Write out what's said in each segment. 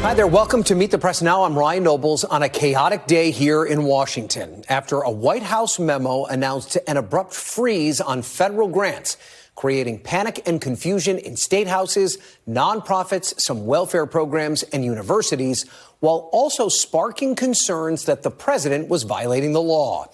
Hi there. Welcome to Meet the Press Now. I'm Ryan Nobles on a chaotic day here in Washington after a White House memo announced an abrupt freeze on federal grants, creating panic and confusion in state houses, nonprofits, some welfare programs and universities, while also sparking concerns that the president was violating the law.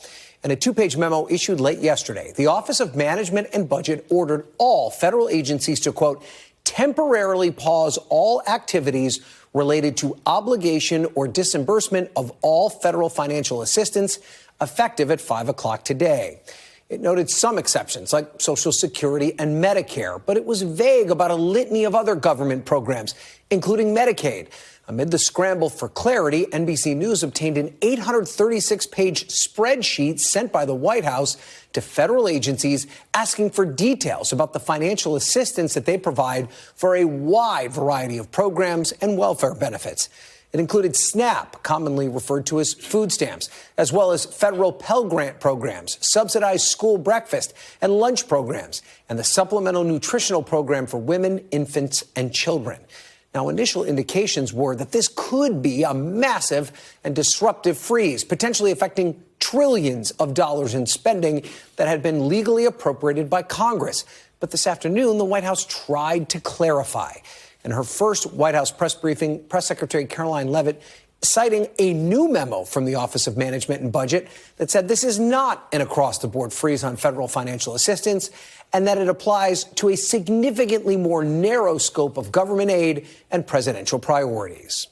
In a two-page memo issued late yesterday, the Office of Management and Budget ordered all federal agencies to, quote, temporarily pause all activities related to obligation or disbursement of all federal financial assistance effective at 5 o'clock today. It noted some exceptions like Social Security and Medicare, but it was vague about a litany of other government programs, including Medicaid. Amid the scramble for clarity, NBC News obtained an 836-page spreadsheet sent by the White House to federal agencies asking for details about the financial assistance that they provide for a wide variety of programs and welfare benefits. It included SNAP, commonly referred to as food stamps, as well as federal Pell Grant programs, subsidized school breakfast and lunch programs, and the Supplemental Nutritional Program for women, infants, and children. Now, initial indications were that this could be a massive and disruptive freeze, potentially affecting trillions of dollars in spending that had been legally appropriated by Congress. But this afternoon, the White House tried to clarify. In her first White House press briefing, Press Secretary Caroline Leavitt, citing a new memo from the Office of Management and Budget that said this is not an across-the-board freeze on federal financial assistance and that it applies to a significantly more narrow scope of government aid and presidential priorities.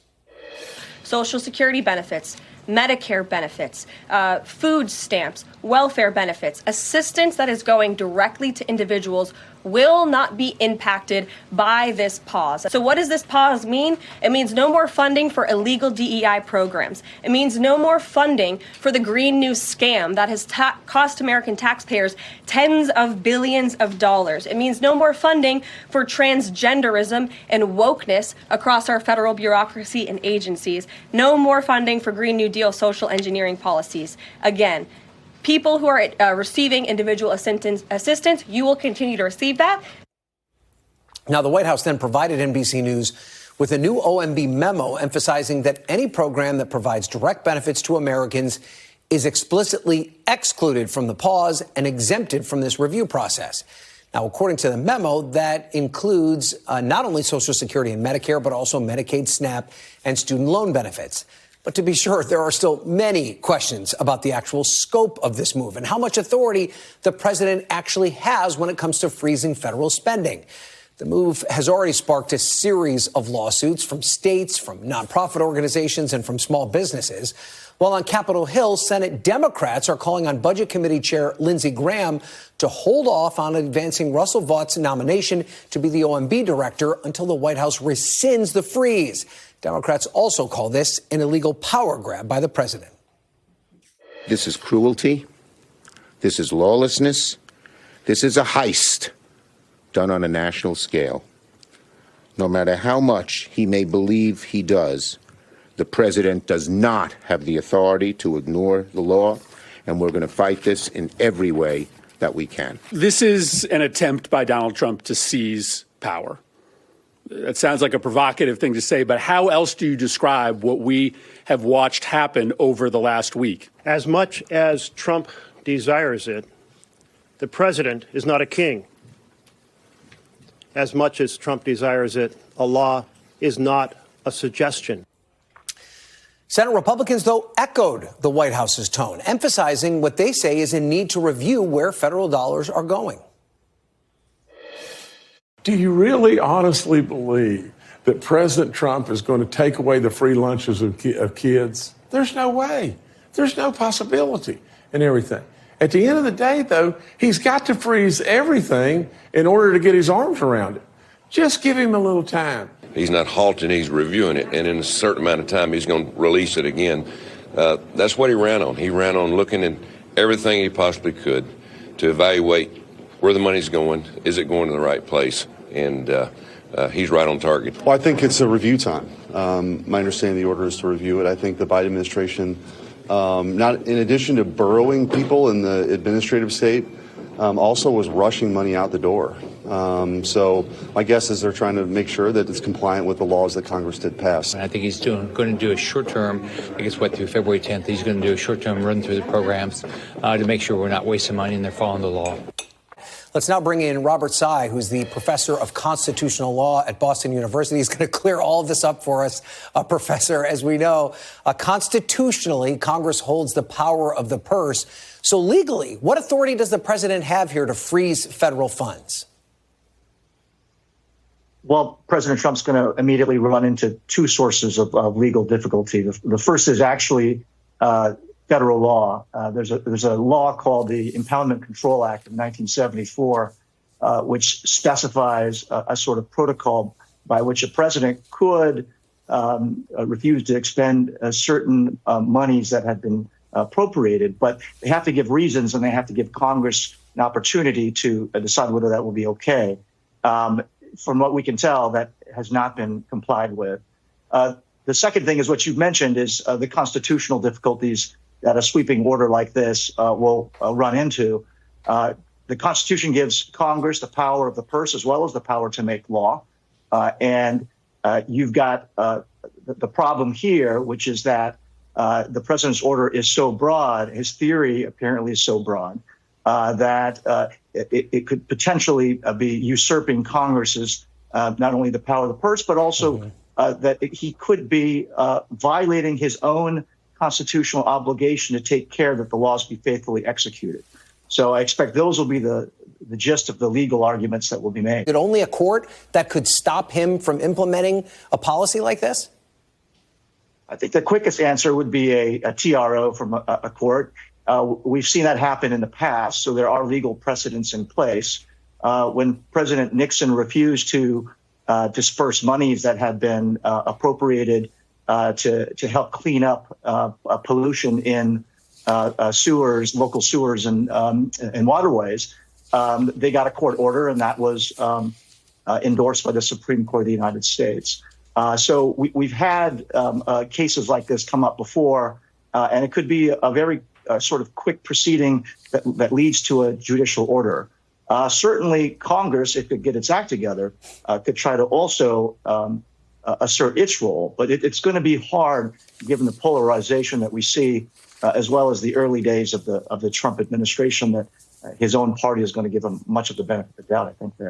Social Security benefits, Medicare benefits, food stamps, welfare benefits, assistance that is going directly to individuals will not be impacted by this pause. So what does this pause mean? It means no more funding for illegal DEI programs. It means no more funding for the Green New scam that has cost American taxpayers tens of billions of dollars. It means no more funding for transgenderism and wokeness across our federal bureaucracy and agencies. No more funding for Green New Deal social engineering policies. Again, people who are receiving individual assistance, you will continue to receive that. Now, the White House then provided NBC News with a new OMB memo emphasizing that any program that provides direct benefits to Americans is explicitly excluded from the pause and exempted from this review process. Now, according to the memo, that includes not only Social Security and Medicare, but also Medicaid, SNAP, and student loan benefits. But to be sure, there are still many questions about the actual scope of this move and how much authority the president actually has when it comes to freezing federal spending. The move has already sparked a series of lawsuits from states, from nonprofit organizations, and from small businesses. While on Capitol Hill, Senate Democrats are calling on Budget Committee Chair Lindsey Graham to hold off on advancing Russell Vaught's nomination to be the OMB director until the White House rescinds the freeze. Democrats also call this an illegal power grab by the president. This is cruelty. This is lawlessness. This is a heist done on a national scale. No matter how much he may believe he does, the president does not have the authority to ignore the law, and we're going to fight this in every way that we can. This is an attempt by Donald Trump to seize power. It sounds like a provocative thing to say, but how else do you describe what we have watched happen over the last week? As much as Trump desires it, the president is not a king. As much as Trump desires it, a law is not a suggestion. Senate Republicans, though, echoed the White House's tone, emphasizing what they say is a need to review where federal dollars are going. Do you really honestly believe that President Trump is going to take away the free lunches of kids? There's no way. There's no possibility in everything. At the end of the day, though, he's got to freeze everything in order to get his arms around it. Just give him a little time. He's not halting, he's reviewing it, and in a certain amount of time, he's going to release it again. That's what he ran on. He ran on looking at everything he possibly could to evaluate where the money's going, is it going to the right place, and he's right on target. Well, I think it's a review time. My understanding of the order is to review it. I think the Biden administration, not in addition to burrowing people in the administrative state, also was rushing money out the door. So my guess is they're trying to make sure that it's compliant with the laws that Congress did pass. And I think he's going to do a short-term, I guess through February 10th, he's going to do a short-term run through the programs to make sure we're not wasting money and they're following the law. Let's now bring in Robert Tsai, who's the professor of constitutional law at Boston University. He's going to clear all of this up for us. Professor, as we know, constitutionally, Congress holds the power of the purse. So legally, what authority does the president have here to freeze federal funds? Well, President Trump's going to immediately run into two sources of legal difficulty. The first is actually federal law. There's a law called the Impoundment Control Act of 1974, which specifies a sort of protocol by which a president could refuse to expend certain monies that had been appropriated, but they have to give reasons and they have to give Congress an opportunity to decide whether that will be okay. From what we can tell, that has not been complied with. The second thing is what you've mentioned is the constitutional difficulties that a sweeping order like this will run into. The Constitution gives Congress the power of the purse as well as the power to make law. And you've got the problem here, which is that the president's order is so broad, his theory apparently is so broad, that it could potentially be usurping Congress's not only the power of the purse, but also that he could be violating his own constitutional obligation to take care that the laws be faithfully executed. So I expect those will be the gist of the legal arguments that will be made. Is it only a court that could stop him from implementing a policy like this? I think the quickest answer would be a TRO from a court. We've seen that happen in the past, so there are legal precedents in place. When President Nixon refused to disperse monies that had been appropriated to help clean up pollution in sewers, local sewers and waterways, they got a court order, and that was endorsed by the Supreme Court of the United States. So we've had cases like this come up before, and it could be a very sort of quick proceeding that leads to a judicial order. Certainly, Congress, if it could get its act together, could try to also assert its role. But it's going to be hard, given the polarization that we see, as well as the early days of the Trump administration, that his own party is going to give him much of the benefit of the doubt, I think, there.